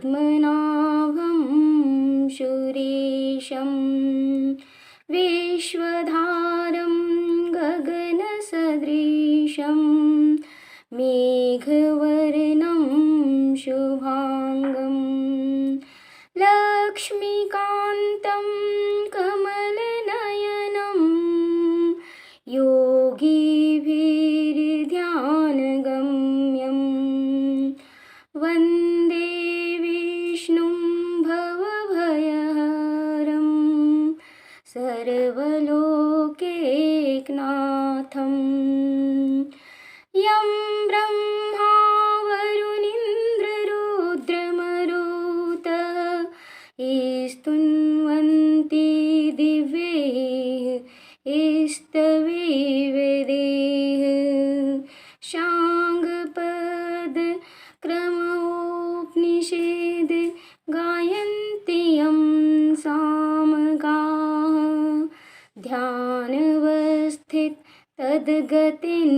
पद्मनाभं सुरेशं विश्वधारं गगनसदृशं मेघवर्णं शुभांगं लक्ष्मीकान्तं कमलनयनं योगिभिर्ध्यानगम्यं वन्दे विष्णुं भवभयहरं सर्वलोकैकनाथं यं ब्रह्मा वरुणीन्द्ररुद्रमरुतः स्तुन्वन्ति दिव्यैः स्तवैर्वेदैः शाङ्गपद क्रमोपनिषद गायन्ति यं सामगाः ध्यानवस्थित तद्गतिं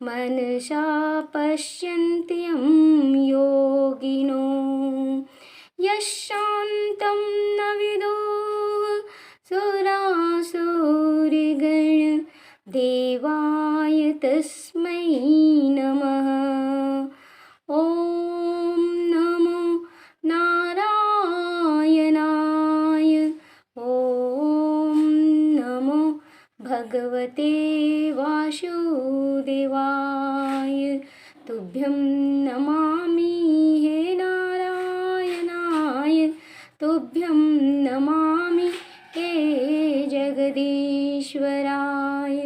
मनसा पश्यन्ति यं योगिनो यशान्तं न विदुः सुरासुरगण देवाय तस्मै नमः। ॐ नमो नारायणाय। ॐ नमो भगवते वासुदेवाय। तुभ्यं नमामि हे नारायणाय। तुभ्यं नमामि हे जगदीश्वराय।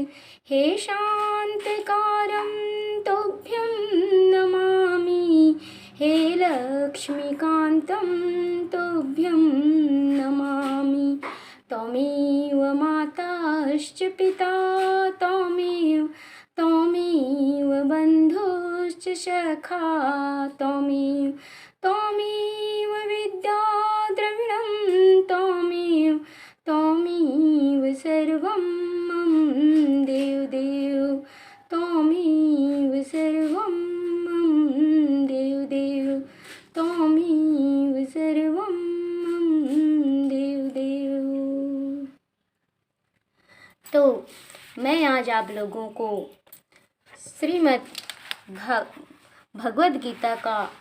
हे शान्तकारं तुभ्यं नमामि। हे लक्ष्मीकान्तं तुभ्यं नमामि। त्वमेव माताश्च पिता त्वमेव बन्धुश्च सखा त्वमेव विद्या द्रविणं त्वमेव सर्वं मम देव त्वमेव सर्वं मम देव त्वमेव सर्वं मम देव। तो मैं आज आप लोगों को श्रीमद् भगवद गीता का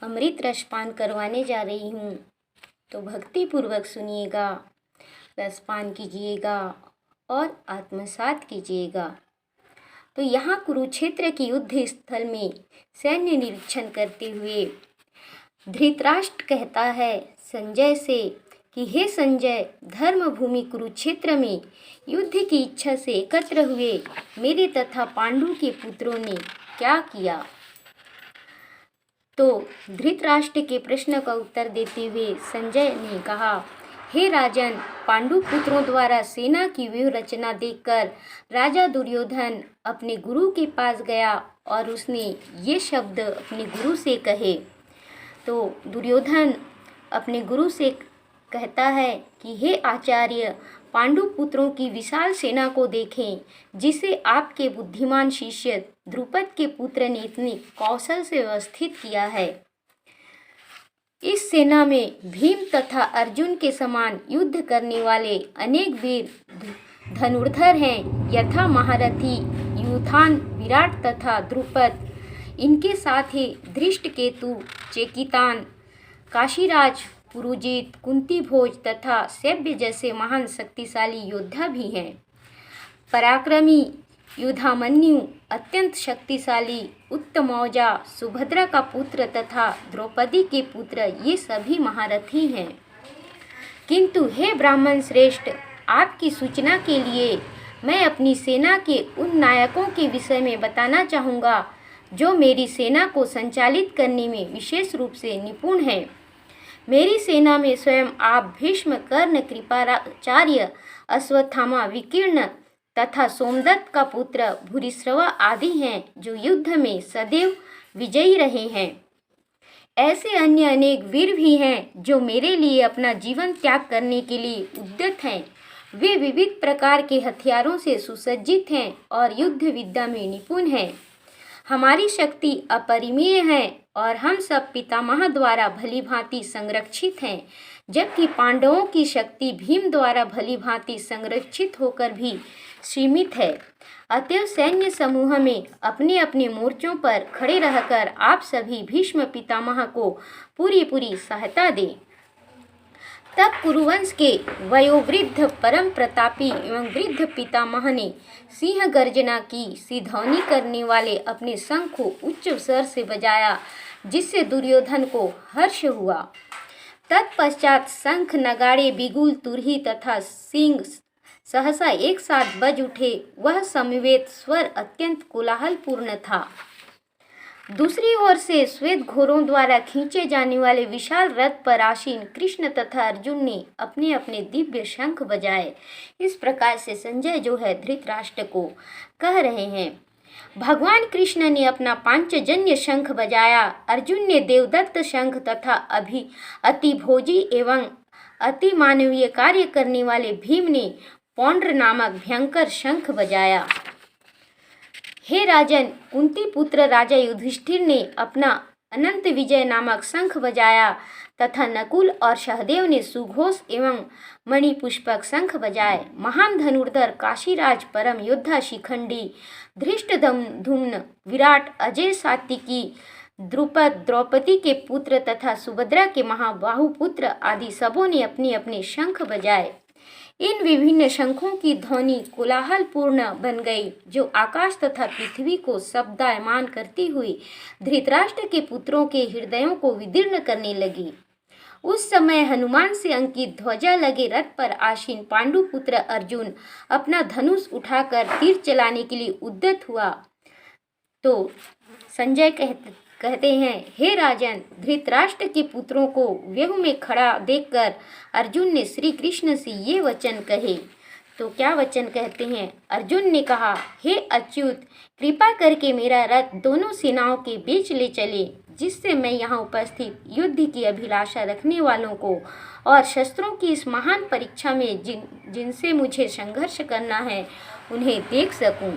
अमृत रसपान करवाने जा रही हूँ। तो भक्ति पूर्वक सुनिएगा, रसपान कीजिएगा और आत्मसात कीजिएगा। तो यहाँ कुरुक्षेत्र की युद्ध स्थल में सैन्य निरीक्षण करते हुए धृतराष्ट्र कहता है संजय से कि हे संजय, धर्म भूमि कुरुक्षेत्र में युद्ध की इच्छा से एकत्र हुए मेरे तथा पांडु के पुत्रों ने क्या किया। तो धृतराष्ट्र के प्रश्न का उत्तर देते हुए संजय ने कहा, हे राजन, पांडु पुत्रों द्वारा सेना की व्यूह रचना देखकर राजा दुर्योधन अपने गुरु के पास गया और उसने ये शब्द अपने गुरु से कहे। तो दुर्योधन अपने गुरु से कहता है कि हे आचार्य, पांडु पुत्रों की विशाल सेना को देखें, जिसे आपके बुद्धिमान शिष्य द्रुपद के पुत्र ने इतने कौशल से व्यवस्थित किया है। इस सेना में भीम तथा अर्जुन के समान युद्ध करने वाले अनेक वीर धनुर्धर हैं, यथा महारथी यूथान, विराट तथा द्रुपद। इनके साथ ही धृष्टकेतु, चेकितान, काशीराज, पुरुजित, कुंती भोज तथा सैव्य जैसे महान शक्तिशाली योद्धा भी हैं। पराक्रमी युधामन्यु, अत्यंत शक्तिशाली उत्तमौजा, सुभद्रा का पुत्र तथा द्रौपदी के पुत्र, ये सभी महारथी हैं। किंतु हे ब्राह्मण श्रेष्ठ, आपकी सूचना के लिए मैं अपनी सेना के उन नायकों के विषय में बताना चाहूँगा जो मेरी सेना को संचालित करने में विशेष रूप से निपुण हैं। मेरी सेना में स्वयं आप भीष्म, कर्ण, कृपाचार्य, अश्वत्थामा, विकीर्ण तथा सोमदत्त का पुत्र भूरिश्रवा आदि हैं, जो युद्ध में सदैव विजयी रहे हैं। ऐसे अन्य अनेक वीर भी हैं जो मेरे लिए अपना जीवन त्याग करने के लिए उद्यत हैं। वे विविध प्रकार के हथियारों से सुसज्जित हैं और युद्ध विद्या में निपुण हैं। हमारी शक्ति अपरिमेय है और हम सब पितामह द्वारा भली भांति संरक्षित हैं, जबकि पांडवों की शक्ति भीम द्वारा भली भांति संरक्षित होकर भी सीमित है। अतएव सैन्य समूह में अपने अपने मोर्चों पर खड़े रहकर आप सभी भीष्म पितामह को पूरी सहायता दें। तब कुरुवंश के वयोवृद्ध परम प्रतापी एवं वृद्ध पितामह ने सिंह गर्जना की सी ध्वनि करने वाले अपने शंख को उच्च स्वर से बजाया, जिससे दुर्योधन को हर्ष हुआ। तत्पश्चात शंख, नगाड़े, बिगुल, तुरही तथा सींग सहसा एक साथ बज उठे। वह समवेत स्वर अत्यंत कोलाहलपूर्ण था। दूसरी ओर से श्वेत घोड़ों द्वारा खींचे जाने वाले विशाल रथ पर आसीन कृष्ण तथा अर्जुन ने अपने अपने दिव्य शंख बजाए। इस प्रकार से संजय जो है धृतराष्ट्र को कह रहे हैं, भगवान कृष्ण ने अपना पांचजन्य शंख बजाया, अर्जुन ने देवदत्त शंख तथा अतिभोजी एवं अति मानवीय कार्य करने वाले भीम ने पौंड्र नामक भयंकर शंख बजाया। हे राजन, कुंती पुत्र राजा युधिष्ठिर ने अपना अनंत विजय नामक शंख बजाया तथा नकुल और सहदेव ने सुघोष एवं मणिपुष्पक शंख बजाए। महान धनुर्धर काशीराज, परम योद्धा शिखंडी, धृष्टद्युम्न, विराट, अजय, सात्विकी, द्रुपद, द्रौपदी के पुत्र तथा सुभद्रा के महाबाहु पुत्र आदि सबों ने अपने अपने शंख बजाए। इन विभिन्न शंखों की ध्वनि कोलाहलपूर्ण बन गई, जो आकाश तथा पृथ्वी को शब्दायमान करती हुई धृतराष्ट्र के पुत्रों के हृदयों को विदीर्ण करने लगी। उस समय हनुमान से अंकित ध्वजा लगे रथ पर आसीन पांडु पुत्र अर्जुन अपना धनुष उठाकर तीर चलाने के लिए उद्यत हुआ। तो संजय कहते हैं, हे राजन, धृतराष्ट्र के पुत्रों को व्यूह में खड़ा देखकर अर्जुन ने श्री कृष्ण से ये वचन कहे। तो क्या वचन कहते हैं? अर्जुन ने कहा, हे अच्युत, कृपा करके मेरा रथ दोनों सेनाओं के बीच ले चले, जिससे मैं यहाँ उपस्थित युद्ध की अभिलाषा रखने वालों को और शस्त्रों की इस महान परीक्षा में जिनसे मुझे संघर्ष करना है, उन्हें देख सकूं।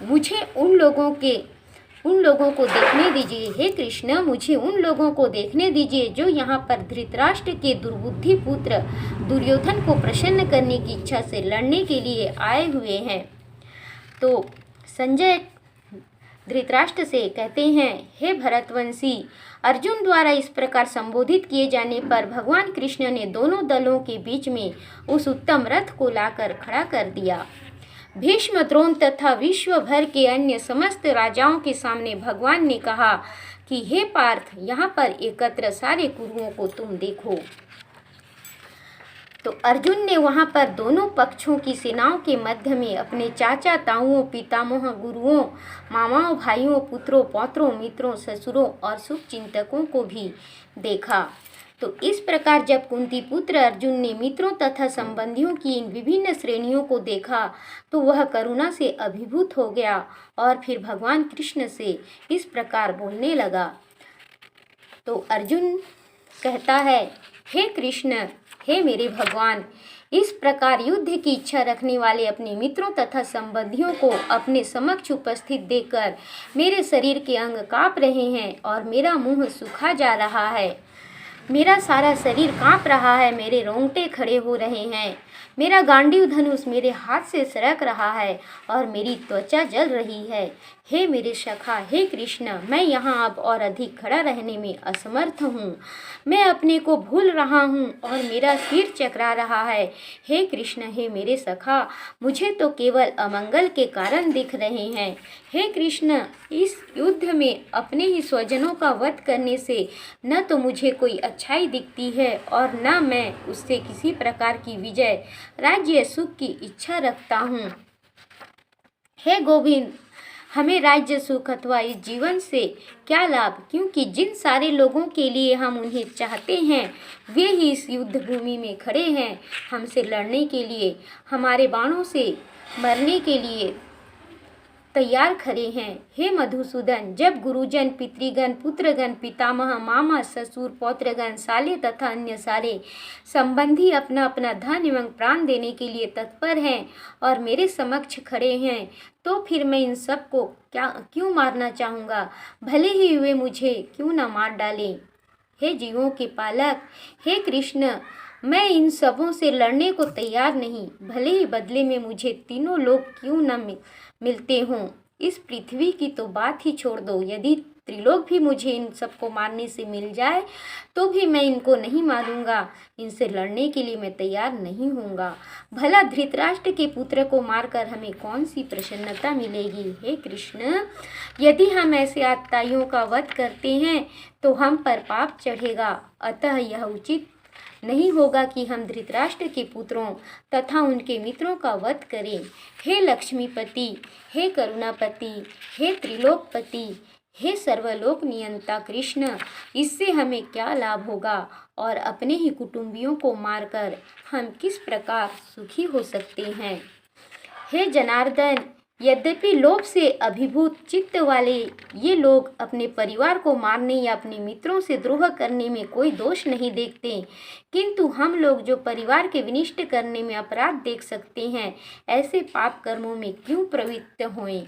मुझे उन लोगों को देखने दीजिए। हे कृष्ण, मुझे उन लोगों को देखने दीजिए जो यहाँ पर धृतराष्ट्र के दुर्बुद्धि पुत्र दुर्योधन को प्रसन्न करने की इच्छा से लड़ने के लिए आए हुए हैं। तो संजय धृतराष्ट्र से कहते हैं, हे भरतवंशी, अर्जुन द्वारा इस प्रकार संबोधित किए जाने पर भगवान कृष्ण ने दोनों दलों के बीच में उस उत्तम रथ को लाकर खड़ा कर दिया। भीष्म, द्रोण तथा विश्व भर के अन्य समस्त राजाओं के सामने भगवान ने कहा कि हे पार्थ, यहाँ पर एकत्र सारे कुरुओं को तुम देखो। तो अर्जुन ने वहाँ पर दोनों पक्षों की सेनाओं के मध्य में अपने चाचा, ताऊओं, पितामह, गुरुओं, मामाओं, भाइयों, पुत्रों, पौत्रों, मित्रों, ससुरों और शुभचिंतकों को भी देखा। तो इस प्रकार जब कुंती पुत्र अर्जुन ने मित्रों तथा संबंधियों की इन विभिन्न श्रेणियों को देखा, तो वह करुणा से अभिभूत हो गया और फिर भगवान कृष्ण से इस प्रकार बोलने लगा। तो अर्जुन कहता है, हे कृष्ण, हे मेरे भगवान, इस प्रकार युद्ध की इच्छा रखने वाले अपने मित्रों तथा संबंधियों को अपने समक्ष उपस्थित देखकर मेरे शरीर के अंग काँप रहे हैं और मेरा मुंह सूखा जा रहा है। मेरा सारा शरीर काँप रहा है, मेरे रोंगटे खड़े हो रहे हैं, मेरा गांडीव धनुष मेरे हाथ से सरक रहा है और मेरी त्वचा जल रही है। हे मेरे सखा, हे कृष्ण, मैं यहाँ अब और अधिक खड़ा रहने में असमर्थ हूँ। मैं अपने को भूल रहा हूँ और मेरा सिर चकरा रहा है। हे कृष्ण, हे मेरे सखा, मुझे तो केवल अमंगल के कारण दिख रहे हैं। हे कृष्ण, इस युद्ध में अपने ही स्वजनों का वध करने से न तो मुझे कोई अच्छाई दिखती है और न मैं उससे किसी प्रकार की विजय, राज्य, सुख की इच्छा रखता हूँ। हे गोविंद, हमें राज्य, सुख अथवा इस जीवन से क्या लाभ, क्योंकि जिन सारे लोगों के लिए हम उन्हें चाहते हैं वे ही इस युद्ध भूमि में खड़े हैं हमसे लड़ने के लिए, हमारे बाणों से मरने के लिए। तैयार खड़े हैं। हे मधुसूदन, जब गुरुजन, पितृगण, पुत्रगण, पितामह, मामा, ससुर, पौत्रगण, साले तथा अन्य सारे संबंधी अपना अपना धन एवं प्राण देने के लिए तत्पर हैं और मेरे समक्ष खड़े हैं, तो फिर मैं इन सबको क्यों मारना चाहूँगा? भले ही वे मुझे क्यों न मार डालें। हे जीवों के पालक, हे कृष्ण, मैं इन सबों से लड़ने को तैयार नहीं, भले ही बदले में मुझे तीनों लोग क्यों न मिलते हों। इस पृथ्वी की तो बात ही छोड़ दो, यदि त्रिलोक भी मुझे इन सबको मारने से मिल जाए तो भी मैं इनको नहीं मारूंगा, इनसे लड़ने के लिए मैं तैयार नहीं होऊंगा। भला धृतराष्ट्र के पुत्र को मारकर हमें कौन सी प्रसन्नता मिलेगी? हे कृष्ण, यदि हम ऐसे आतताइयों का वध करते हैं तो हम पर पाप चढ़ेगा, अतः यह उचित नहीं होगा कि हम धृतराष्ट्र के पुत्रों तथा उनके मित्रों का वध करें। हे लक्ष्मीपति, हे करुणापति, हे त्रिलोकपति, हे सर्वलोक नियंता कृष्ण, इससे हमें क्या लाभ होगा और अपने ही कुटुंबियों को मारकर हम किस प्रकार सुखी हो सकते हैं? हे जनार्दन, यद्यपि लोभ से अभिभूत चित्त वाले ये लोग अपने परिवार को मारने या अपने मित्रों से द्रोह करने में कोई दोष नहीं देखते, किंतु हम लोग जो परिवार के विनिष्ट करने में अपराध देख सकते हैं, ऐसे पाप कर्मों में क्यों प्रवृत्त होएं?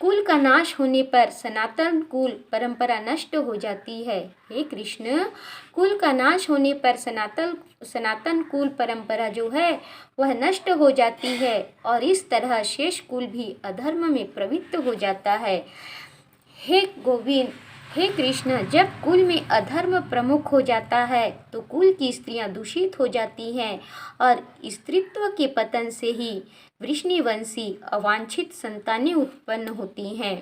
कुल का नाश होने पर सनातन कुल परंपरा नष्ट हो जाती है। हे कृष्ण, कुल का नाश होने पर सनातन कुल परंपरा जो है वह नष्ट हो जाती है और इस तरह शेष कुल भी अधर्म में प्रवृत्त हो जाता है। हे गोविंद, हे कृष्ण, जब कुल में अधर्म प्रमुख हो जाता है तो कुल की स्त्रियां दूषित हो जाती हैं और स्त्रीत्व के पतन से ही वृष्णिवंशी अवांछित संतानें उत्पन्न होती हैं।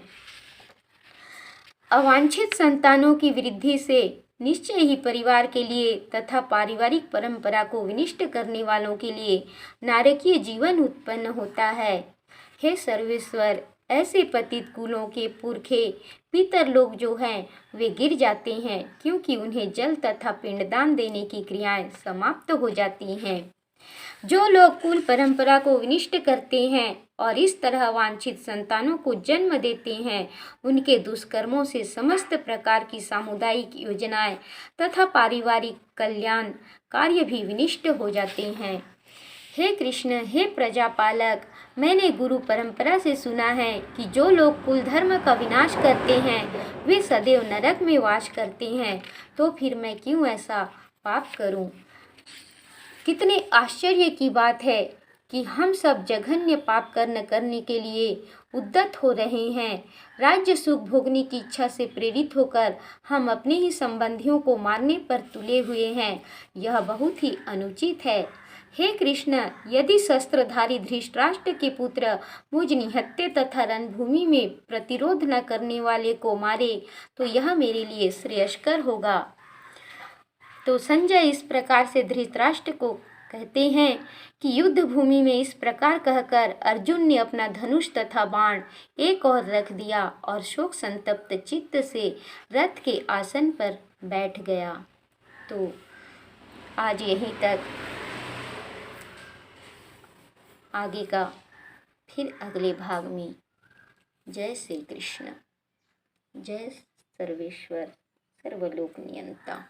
अवांछित संतानों की वृद्धि से निश्चय ही परिवार के लिए तथा पारिवारिक परंपरा को विनिष्ट करने वालों के लिए नारकीय जीवन उत्पन्न होता है। हे सर्वेश्वर, ऐसे पतित कुलों के पुरखे पितर लोग जो हैं वे गिर जाते हैं, क्योंकि उन्हें जल तथा पिंडदान देने की क्रियाएं समाप्त हो जाती हैं। जो लोग कुल परंपरा को विनिष्ट करते हैं और इस तरह वांछित संतानों को जन्म देते हैं, उनके दुष्कर्मों से समस्त प्रकार की सामुदायिक योजनाएं तथा पारिवारिक कल्याण कार्य भी विनिष्ट हो जाते हैं। हे कृष्ण, हे प्रजापालक, मैंने गुरु परंपरा से सुना है कि जो लोग कुल धर्म का विनाश करते हैं वे सदैव नरक में वास करते हैं, तो फिर मैं क्यों ऐसा पाप करूं? कितने आश्चर्य की बात है कि हम सब जघन्य पाप करने के लिए उद्यत हो रहे हैं। राज्य सुख भोगने की इच्छा से प्रेरित होकर हम अपने ही संबंधियों को मारने पर तुले हुए हैं। यह बहुत ही अनुचित है। हे कृष्ण, यदि शस्त्रधारी धृतराष्ट्र के पुत्र मुझ निहत्थे तथा रणभूमि में प्रतिरोध न करने वाले को मारे तो यह मेरे लिए श्रेयस्कर होगा। तो संजय इस प्रकार से धृतराष्ट्र को कहते हैं कि युद्ध भूमि में इस प्रकार कहकर अर्जुन ने अपना धनुष तथा बाण एक और रख दिया और शोक संतप्त चित्त से रथ के आसन पर बैठ गया। तो आज यहीं तक, आगे का फिर अगले भाग में। जय श्री कृष्ण, जय सर्वेश्वर सर्वलोक नियंता।